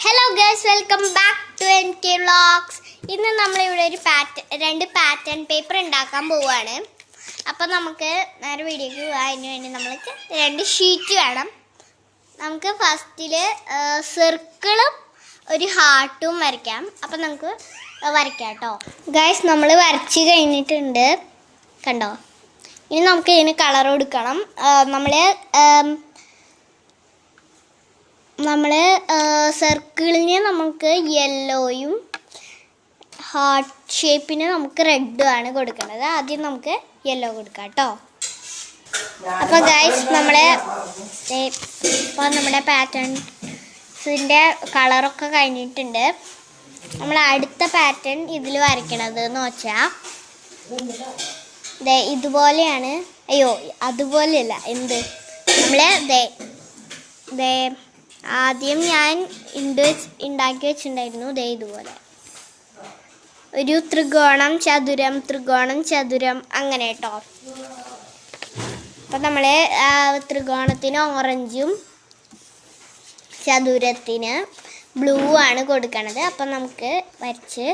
Hello guys, welcome back to NK vlogs. ഇന്ന് നമ്മളിവിടെ ഒരു രണ്ട് പാറ്റേൺ പേപ്പർ ഉണ്ടാക്കാൻ പോവുകയാണ്. അപ്പോൾ നമുക്ക് നേരെ വീഡിയോക്ക് പോകാം. അതിന് വേണ്ടി നമ്മൾക്ക് രണ്ട് ഷീറ്റ് വേണം. നമുക്ക് ഫസ്റ്റിൽ സർക്കിളും ഒരു ഹാർട്ടും വരയ്ക്കാം. അപ്പോൾ നമുക്ക് വരയ്ക്കാം കേട്ടോ. ഗൈസ്, നമ്മൾ വരച്ച് കഴിഞ്ഞിട്ടുണ്ട്, കണ്ടോ? ഇനി നമുക്ക് ഇതിന് കളർ കൊടുക്കണം. നമ്മൾ സർക്കിളിന് നമുക്ക് യെല്ലോയും ഹാർട്ട് ഷേപ്പിന് നമുക്ക് റെഡും ആണ് കൊടുക്കുന്നത്. ആദ്യം നമുക്ക് യെല്ലോ കൊടുക്കാം കേട്ടോ. അപ്പോൾ ഗൈസ്, നമ്മുടെ പാറ്റേൺസിൻ്റെ കളറൊക്കെ കഴിഞ്ഞിട്ടുണ്ട്. നമ്മൾ അടുത്ത പാറ്റേൺ ഇതിൽ വരയ്ക്കണത് എന്ന് വെച്ചാൽ ഇതുപോലെയാണ്. അയ്യോ, അതുപോലെയല്ല. ആദ്യം ഞാൻ ഉണ്ടാക്കി വെച്ചിട്ടുണ്ടായിരുന്നു. ഇതുപോലെ ഒരു ത്രികോണം ചതുരം ത്രികോണം ചതുരം അങ്ങനെ കേട്ടോ. അപ്പം നമ്മൾ ത്രികോണത്തിന് ഓറഞ്ചും ചതുരത്തിന് ബ്ലൂ ആണ് കൊടുക്കണത്. അപ്പം നമുക്ക് വരച്ച്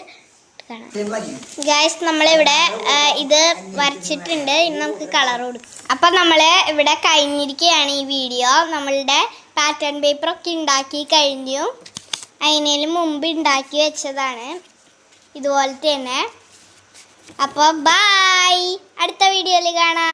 കാണാം. ഗൈസ്, നമ്മളിവിടെ ഇത് വരച്ചിട്ടുണ്ട്. ഇനി നമുക്ക് കളർ കൊടുക്കാം. അപ്പം നമ്മൾ ഇവിടെ കഴിഞ്ഞിരിക്കുകയാണ് ഈ വീഡിയോ. നമ്മളുടെ പാറ്റേൺ പേപ്പറൊക്കെ ഉണ്ടാക്കി കഴിഞ്ഞു. അതിനു മുമ്പ് ഉണ്ടാക്കി വെച്ചതാണ് ഇതുപോലത്തെ തന്നെ. അപ്പോൾ ബൈ, അടുത്ത വീഡിയോയിൽ കാണാം.